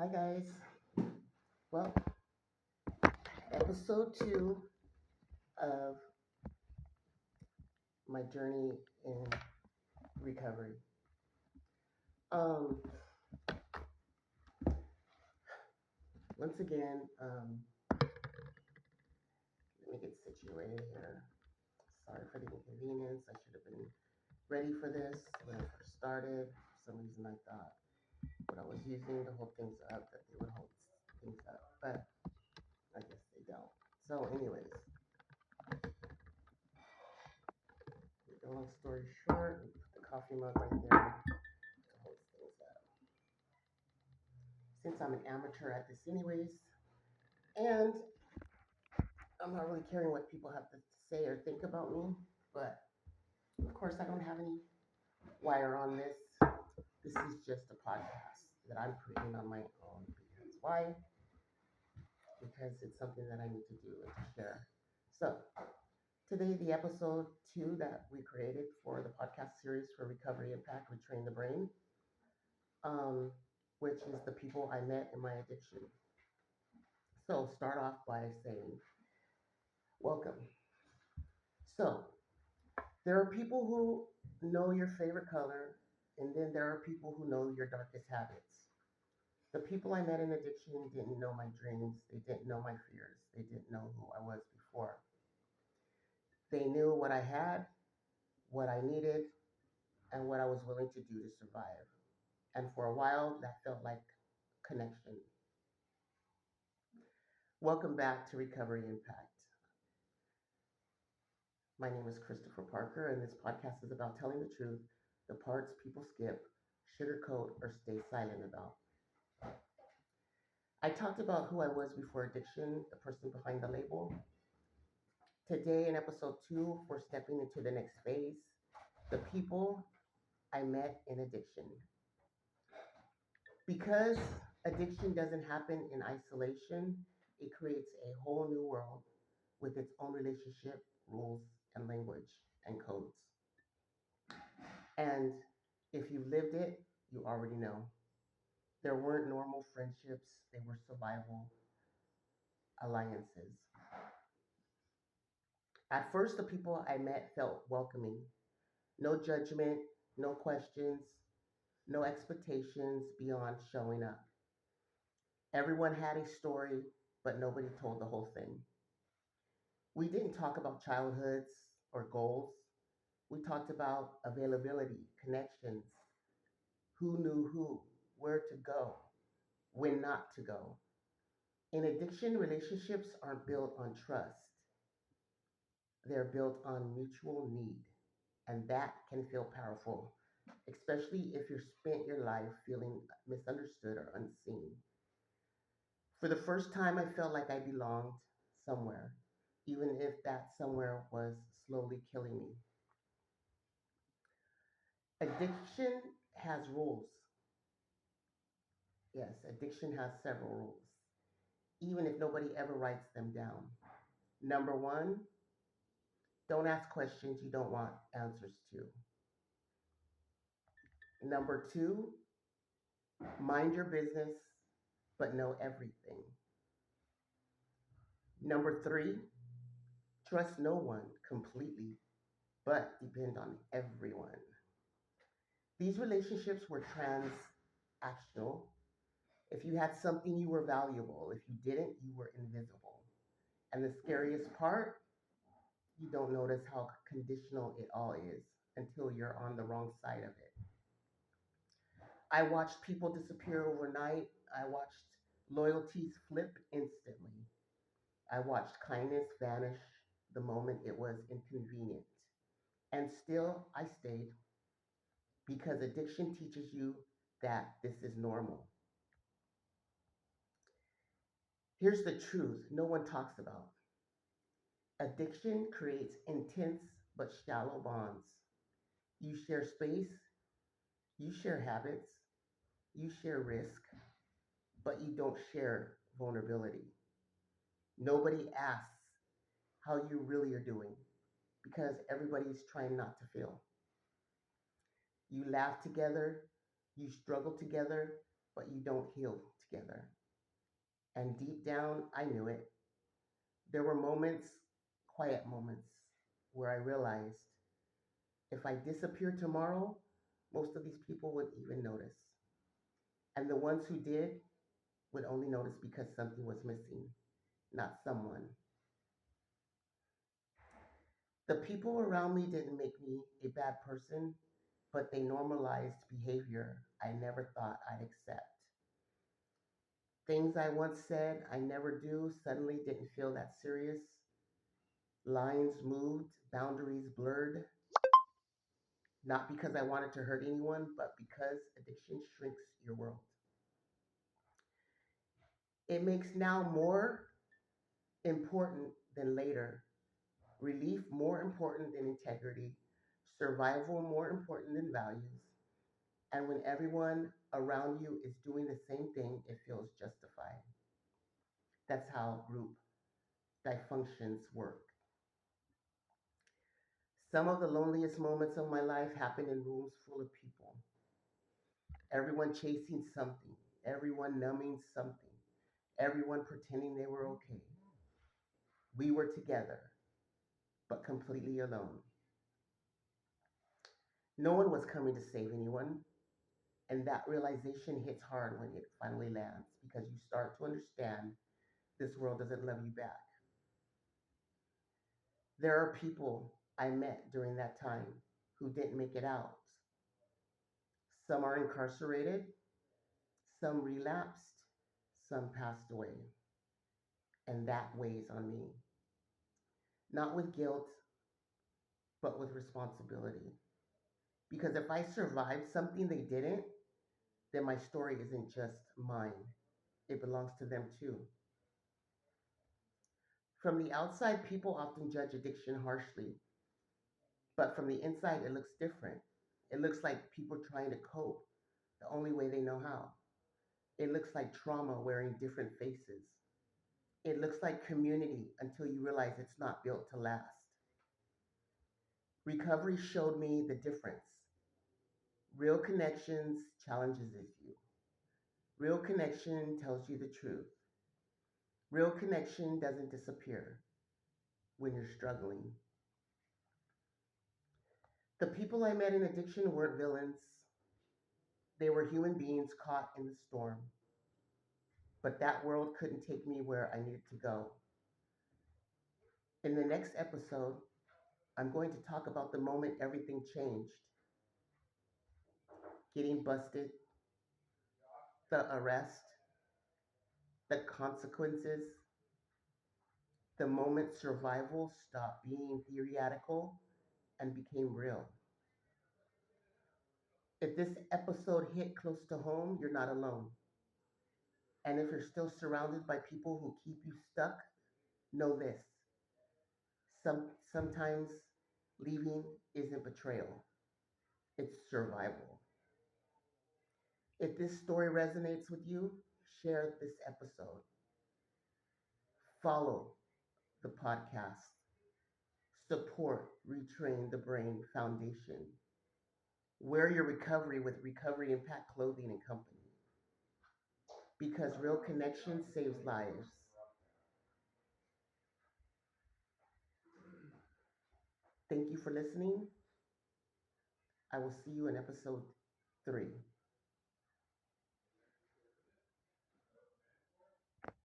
Hi, guys. Well, episode two of my journey in recovery. Um, Once again, let me get situated here. Sorry for the inconvenience. I should have been ready for this when I first started. For some reason, I thought what I was using to hold things up that they would hold things up, but I guess they don't. So, anyways, make a long story short, we put the coffee mug right there to hold things up. Since I'm an amateur at this, anyways, and I'm not really caring what people have to say or think about me, but of course, I don't have any wire on this. This is just a podcast that I'm creating on my own. Because why? Because it's something that I need to do and to share. So, today, the episode two that we created for the podcast series for Recovery Impact, Retrain the Brain, um, which is the people I met in my addiction. So, start off by saying, welcome. So, there are people who know your favorite color, and then there are people who know your darkest habits. The people I met in addiction didn't know my dreams, they didn't know my fears, they didn't know who I was before. They knew what I had, what I needed, and what I was willing to do to survive. And for a while, that felt like connection. Welcome back to Recovery Impact. My name is Christopher Parker, and this podcast is about telling the truth, the parts people skip, sugarcoat, or stay silent about. I talked about who I was before addiction, the person behind the label. Today, in episode two, we're stepping into the next phase, the people I met in addiction. Because addiction doesn't happen in isolation, it creates a whole new world with its own relationship, rules, and language and codes. And if you lived it, you already know. There weren't normal friendships, they were survival alliances. At first, the people I met felt welcoming. No judgment, no questions, no expectations beyond showing up. Everyone had a story, but nobody told the whole thing. We didn't talk about childhoods or goals. We talked about availability, connections, who knew who, where to go, when not to go. In addiction, relationships aren't built on trust, they're built on mutual need. And that can feel powerful, especially if you've spent your life feeling misunderstood or unseen. For the first time, I felt like I belonged somewhere, even if that somewhere was slowly killing me. Addiction has rules. Yes, addiction has several rules, even if nobody ever writes them down. Number one, don't ask questions you don't want answers to. Number two, mind your business, but know everything. Number three, trust no one completely, but depend on everyone. These relationships were transactional. If you had something, you were valuable. If you didn't, you were invisible. And the scariest part, you don't notice how conditional it all is until you're on the wrong side of it. I watched people disappear overnight. I watched loyalties flip instantly. I watched kindness vanish the moment it was inconvenient. And still, I stayed because addiction teaches you that this is normal. Here's the truth no one talks about. Addiction creates intense but shallow bonds. You share space, you share habits, you share risk, but you don't share vulnerability. Nobody asks how you really are doing because everybody's trying not to feel. You laugh together, you struggle together, but you don't heal together. And deep down, I knew it. There were moments, quiet moments, where I realized if I disappeared tomorrow, most of these people wouldn't even notice. And the ones who did would only notice because something was missing, not someone. The people around me didn't make me a bad person, but they normalized behavior I never thought I'd accept. Things I once said I never do suddenly didn't feel that serious. Lines moved, boundaries blurred, not because I wanted to hurt anyone, but because addiction shrinks your world. It makes now more important than later, relief more important than integrity, survival more important than values. And when everyone around you is doing the same thing, it feels justified. That's how group dysfunctions work. Some of the loneliest moments of my life happened in rooms full of people, everyone chasing something, everyone numbing something, everyone pretending they were okay. We were together, but completely alone. No one was coming to save anyone. And that realization hits hard when it finally lands because you start to understand this world doesn't love you back. There are people I met during that time who didn't make it out. Some are incarcerated, some relapsed, some passed away. And that weighs on me. Not with guilt, but with responsibility. Because if I survived something they didn't, then my story isn't just mine, it belongs to them too. From the outside, people often judge addiction harshly, but from the inside, it looks different. It looks like people trying to cope the only way they know how. It looks like trauma wearing different faces. It looks like community until you realize it's not built to last. Recovery showed me the difference. Real connections challenges you. Real connection tells you the truth. Real connection doesn't disappear when you're struggling. The people I met in addiction weren't villains. They were human beings caught in the storm. But that world couldn't take me where I needed to go. In the next episode, I'm going to talk about the moment everything changed, getting busted, the arrest, the consequences, the moment survival stopped being theoretical and became real. If this episode hit close to home, you're not alone. And if you're still surrounded by people who keep you stuck, know this. Sometimes leaving isn't betrayal, it's survival. If this story resonates with you, share this episode. Follow the podcast. Support Retrain the Brain Foundation. Wear your recovery with Recovery Impact Clothing and Company. Because real connection saves lives. Thank you for listening. I will see you in episode 3.